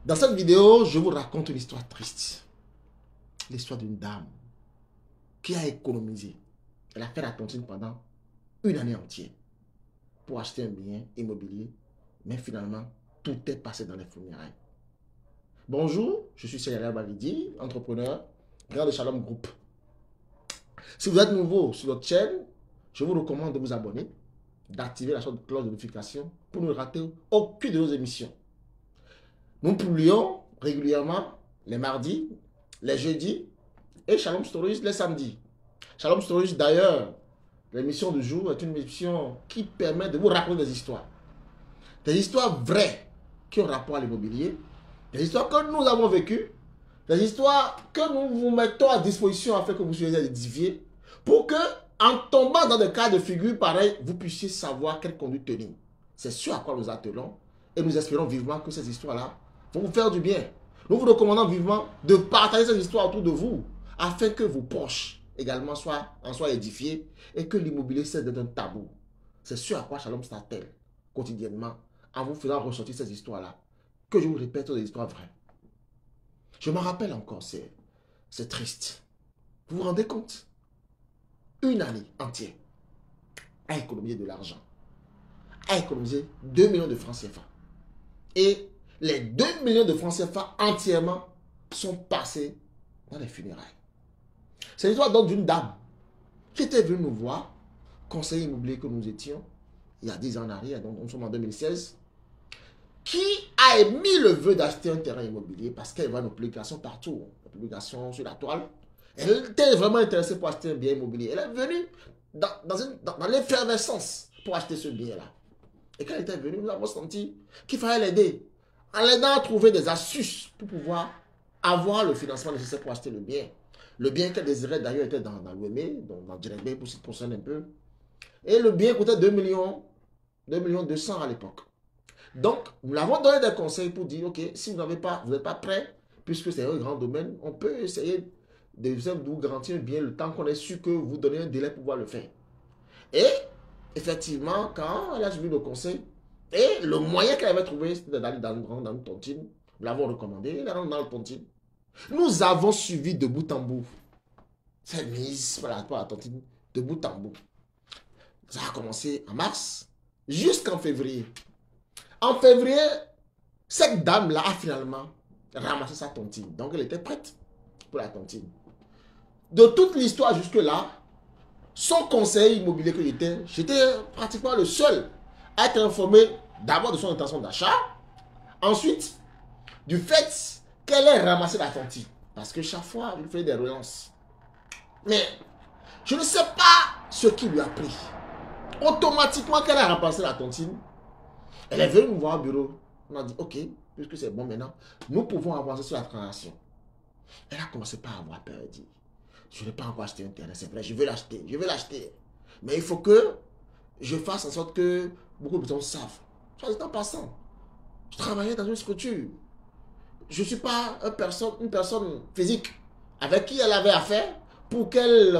Dans cette vidéo, je vous raconte une histoire triste. L'histoire d'une dame qui a économisé. Elle a fait la tontine pendant une année entière pour acheter un bien immobilier. Mais finalement, tout est passé dans les funérailles. Bonjour, je suis Cyril Bavidi, entrepreneur, grand de Shalom Group. Si vous êtes nouveau sur notre chaîne, je vous recommande de vous abonner, d'activer la cloche de notification pour ne rater aucune de nos émissions. Nous publions régulièrement les mardis, les jeudis et Shalom Stories les samedis. Shalom Stories d'ailleurs, l'émission du jour est une émission qui permet de vous raconter des histoires. Des histoires vraies qui ont rapport à l'immobilier, des histoires que nous avons vécues, des histoires que nous vous mettons à disposition afin que vous soyez édifiés pour que, en tombant dans des cas de figure pareils, vous puissiez savoir quelle conduite tenir. C'est ce à quoi nous attelons et nous espérons vivement que ces histoires-là vont vous faire du bien. Nous vous recommandons vivement de partager ces histoires autour de vous afin que vos proches également soient édifiés et que l'immobilier cesse d'être un tabou. C'est ce à quoi Shalom s'attelle quotidiennement en vous faisant ressortir ces histoires-là, que je vous répète des histoires vraies. Je m'en rappelle encore, c'est triste. Vous vous rendez compte? Une année entière à économiser de l'argent, à économiser 2 millions de francs CFA. Et les 2 millions de francs CFA entièrement sont passés dans les funérailles. C'est l'histoire donc d'une dame qui était venue nous voir, conseiller immobilier que nous étions, il y a 10 ans en arrière, donc nous sommes en 2016, qui a émis le vœu d'acheter un terrain immobilier parce qu'elle voit nos publications partout, nos publications sur la toile. Elle était vraiment intéressée pour acheter un bien immobilier. Elle est venue dans l'effervescence pour acheter ce bien-là. Et quand elle était venue, nous avons senti qu'il fallait l'aider. En l'aidant à trouver des astuces pour pouvoir avoir le financement nécessaire pour acheter le bien. Le bien qu'elle désirait d'ailleurs était dans l'Ouémé, dans Djengbé pour s'y positionner un peu. Et le bien coûtait 2 millions 200 à l'époque. Donc, nous l'avons donné des conseils pour dire, ok, si vous n'êtes pas prêt, puisque c'est un grand domaine, on peut essayer de vous garantir bien le temps qu'on ait su que vous donnez un délai pour pouvoir le faire. Et, effectivement, quand elle a suivi nos conseils, et le moyen qu'elle avait trouvé, c'était d'aller dans une tontine, nous l'avons recommandé, elle est rentrée dans la tontine. Nous avons suivi de bout en bout cette mise pour la tontine, de bout en bout. Ça a commencé en mars, jusqu'en février. En février, cette dame-là a finalement ramassé sa tontine. Donc, elle était prête pour la tontine. De toute l'histoire jusque-là, son conseiller immobilier que j'étais pratiquement le seul à être informé d'abord de son intention d'achat, ensuite du fait qu'elle ait ramassé la tontine. Parce que chaque fois, il fait des relances. Mais je ne sais pas ce qui lui a pris. Automatiquement qu'elle a ramassé la tontine, elle est venue nous voir au bureau. On a dit, ok, puisque c'est bon maintenant, nous pouvons avancer sur la transaction. Elle a commencé par avoir peur. Elle dit, je n'ai pas encore acheté un terrain, c'est vrai, je vais l'acheter. Mais il faut que je fasse en sorte que beaucoup de personnes savent. Soit dit en passant, je travaillais dans une structure. Je ne suis pas une personne physique avec qui elle avait affaire pour qu'elle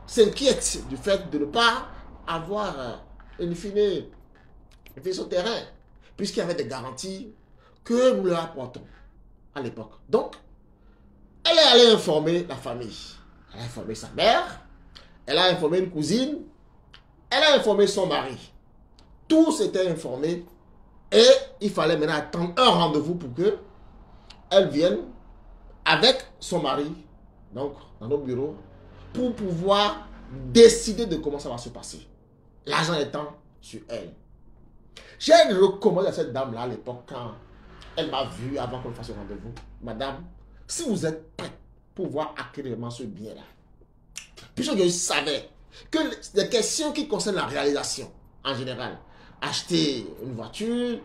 s'inquiète du fait de ne pas avoir, in fine, son terrain, puisqu'il y avait des garanties que nous leur apportons à l'époque. Donc, elle est allée informer la famille. Elle a informé sa mère, elle a informé une cousine, elle a informé son mari. Tous étaient informés et il fallait maintenant attendre un rendez-vous pour que elle vienne avec son mari, donc dans nos bureaux, pour pouvoir décider de comment ça va se passer. L'argent étant sur elle. J'ai recommandé à cette dame-là à l'époque, quand elle m'a vu avant qu'on fasse le rendez-vous, madame, si vous êtes prête pour pouvoir acquérir ce bien-là, puisque je savais que des questions qui concernent la réalisation en général, acheter une voiture,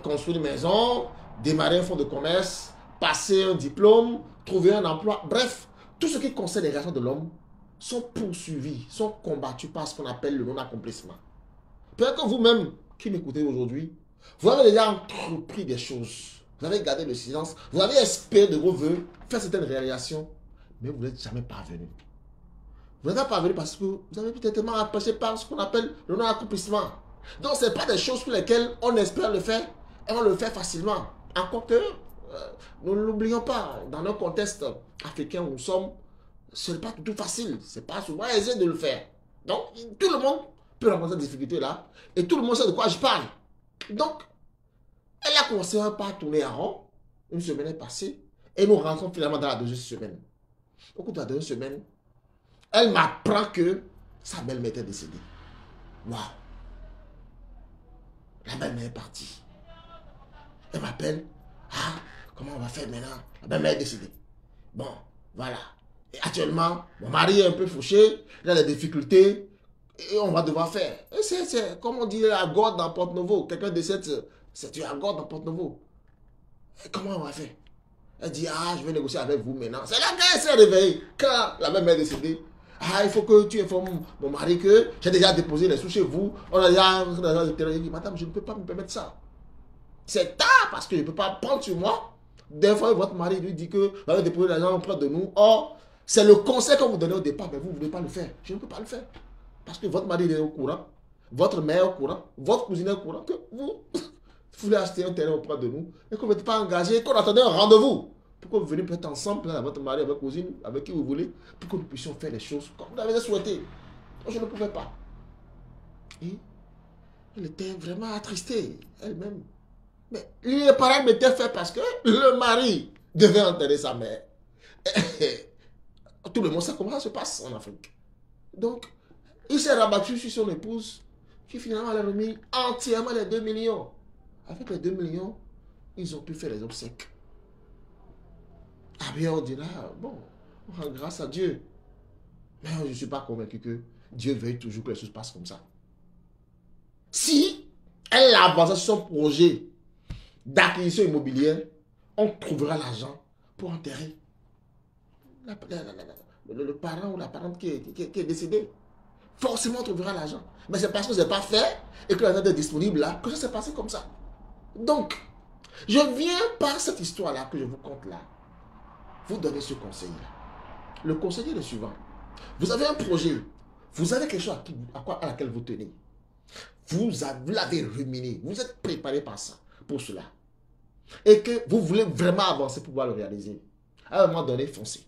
construire une maison, démarrer un fonds de commerce, passer un diplôme, trouver un emploi, bref, tout ce qui concerne les relations de l'homme sont poursuivis, sont combattus par ce qu'on appelle le non-accomplissement. Peut-être que vous-même qui m'écoutez aujourd'hui, vous avez déjà entrepris des choses, vous avez gardé le silence, vous avez espéré de vos voeux, faire certaines réalisations, mais vous n'êtes jamais parvenu. Vous n'êtes pas parvenu parce que vous avez peut-être tellement empêché par ce qu'on appelle le non-accomplissement. Donc, ce n'est pas des choses pour lesquelles on espère le faire et on le fait facilement. Encore que, nous ne l'oublions pas, dans un contexte africain où nous sommes, ce n'est pas tout facile, ce n'est pas souvent aisé de le faire. Donc, tout le monde peut rencontrer cette difficulté-là, et tout le monde sait de quoi je parle. Donc, elle a commencé par tourner en rond, une semaine est passée, et nous rentrons finalement dans la deuxième semaine. Au cours de la deuxième semaine, elle m'apprend que sa belle-mère était décédée. Waouh! La belle-mère est partie. Elle m'appelle. Ah, comment on va faire maintenant? La belle-mère est décédée. Bon, voilà. Et actuellement, mon mari est un peu fauché, il a des difficultés, et on va devoir faire. Et c'est comme on dit à Gordes dans Porte-Nouveau. Quelqu'un décède, c'est tu à Gordes dans Porte-Nouveau. Et comment on va faire? Elle dit, ah, je vais négocier avec vous maintenant. C'est là qu'elle s'est réveillée. Quand la même est décédée, ah, il faut que tu informes mon mari que j'ai déjà déposé les sous chez vous. On a déjà... Il dit, madame, je ne peux pas me permettre ça. C'est tard parce que je ne peux pas prendre sur moi. Des fois, votre mari lui dit que vous avez déposé l'argent auprès de nous. Or, c'est le conseil qu'on vous donnait au départ, mais vous ne voulez pas le faire. Je ne peux pas le faire. Parce que votre mari est au courant, votre mère est au courant, votre cousine est au courant que vous voulez acheter un terrain auprès de nous et que vous n'êtes pas engagé, qu'on attendait un rendez-vous. Pour que vous veniez peut-être ensemble, avec votre mari, avec votre cousine, avec qui vous voulez, pour que nous puissions faire les choses comme vous l'avez souhaité. Donc, je ne pouvais pas. Et elle était vraiment attristée, elle-même. Mais les parents m'étaient fait parce que le mari devait enterrer sa mère. Tout le monde sait comment ça se passe en Afrique. Donc, il s'est rabattu sur son épouse, qui finalement a remis entièrement les 2 millions. Avec les 2 millions, ils ont pu faire les obsèques. Ah bien, on dira, bon, on rend grâce à Dieu. Mais je ne suis pas convaincu que Dieu veuille toujours que les choses passent comme ça. Si elle a avancé sur son projet d'acquisition immobilière, on trouvera l'argent pour enterrer le parent ou la parente qui est décédée. Forcément, on trouvera l'argent. Mais c'est parce que ce n'est pas fait et que l'argent est disponible là que ça s'est passé comme ça. Donc, je viens par cette histoire-là que je vous conte là, vous donner ce conseil-là. Le conseil est le suivant. Vous avez un projet, vous avez quelque chose à laquelle vous tenez. Vous l'avez ruminé, vous êtes préparé pour cela. Et que vous voulez vraiment avancer pour pouvoir le réaliser. À un moment donné, foncez.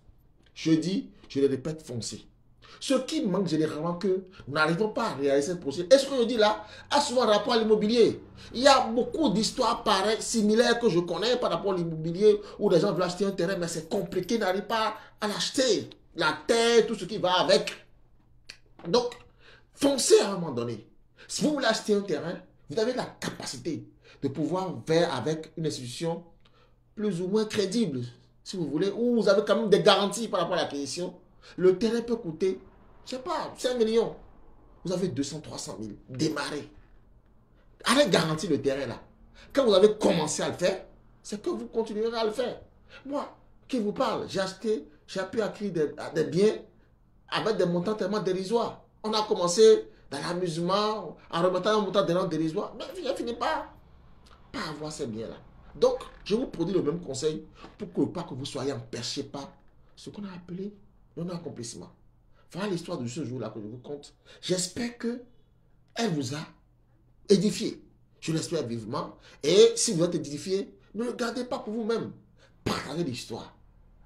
Je dis, je le répète, foncez. Ce qui manque généralement que nous n'arrivons pas à réaliser ce projet. Et ce que je dis là a souvent rapport à l'immobilier. Il y a beaucoup d'histoires pareilles, similaires que je connais par rapport à l'immobilier où les gens veulent acheter un terrain, mais c'est compliqué, ils n'arrivent pas à l'acheter. La terre, tout ce qui va avec. Donc, foncez à un moment donné. Si vous voulez acheter un terrain, vous avez la capacité de pouvoir faire avec une institution plus ou moins crédible, si vous voulez, où vous avez quand même des garanties par rapport à l'acquisition. Le terrain peut coûter, je ne sais pas, 5 millions. Vous avez 200, 300 000. Démarrez. Allez garantir le terrain là. Quand vous avez commencé à le faire, c'est que vous continuerez à le faire. Moi, qui vous parle, j'ai pu acquérir des biens avec des montants tellement dérisoires. On a commencé dans l'amusement, en remettant un montant tellement dérisoire, mais je finis pas avoir ces biens-là. Donc, je vous produis le même conseil pour que vous soyez empêchés par ce qu'on a appelé non-accomplissement. Voilà l'histoire de ce jour-là que je vous conte. J'espère que elle vous a édifié. Je l'espère vivement. Et si vous êtes édifié, ne le gardez pas pour vous-même. Partagez l'histoire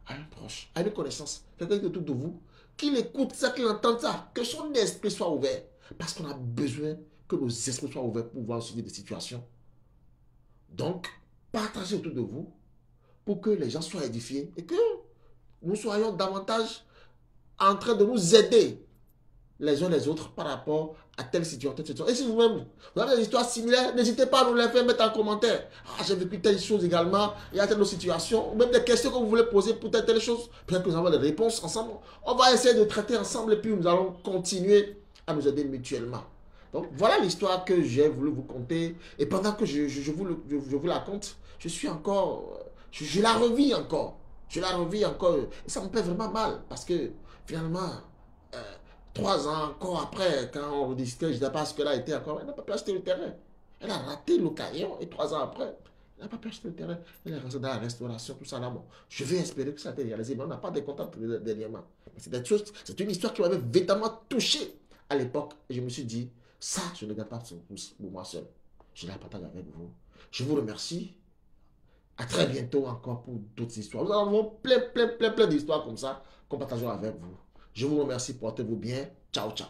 à un proche, à une connaissance, quelqu'un autour de vous, qu'il écoute ça, qu'il entende ça, que son esprit soit ouvert. Parce qu'on a besoin que nos esprits soient ouverts pour pouvoir suivre des situations. Donc, partagez autour de vous pour que les gens soient édifiés et que nous soyons davantage en train de nous aider les uns les autres par rapport à telle situation. Et si vous-même, vous avez des histoires similaires, n'hésitez pas à nous les faire mettre en commentaire. Ah, j'ai vécu telle chose également, il y a telle autre situation, ou même des questions que vous voulez poser pour telle chose. Peut-être que nous avons des réponses ensemble. On va essayer de traiter ensemble et puis nous allons continuer à nous aider mutuellement. Donc, voilà l'histoire que j'ai voulu vous conter. Et pendant que je vous la conte, je suis encore, je la revis encore. Je la revis encore. Et ça me fait vraiment mal parce que finalement, 3 ans encore après, quand on discutait, je ne sais pas ce qu'elle a été encore, elle n'a pas pu acheter le terrain. Elle a raté l'occasion et 3 ans après, elle n'a pas pu acheter le terrain. Elle est restée dans la restauration, tout ça là. Bon, je vais espérer que ça a été réalisé, mais on n'a pas de contact dernièrement. C'est une histoire qui m'avait véritablement touché à l'époque. Et je me suis dit, ça, je ne garde pas pour moi seul. Je la partage avec vous. Je vous remercie À très bientôt encore pour d'autres histoires. Nous avons plein d'histoires comme ça qu'on partageons avec vous. Je vous remercie, portez-vous bien. Ciao, ciao.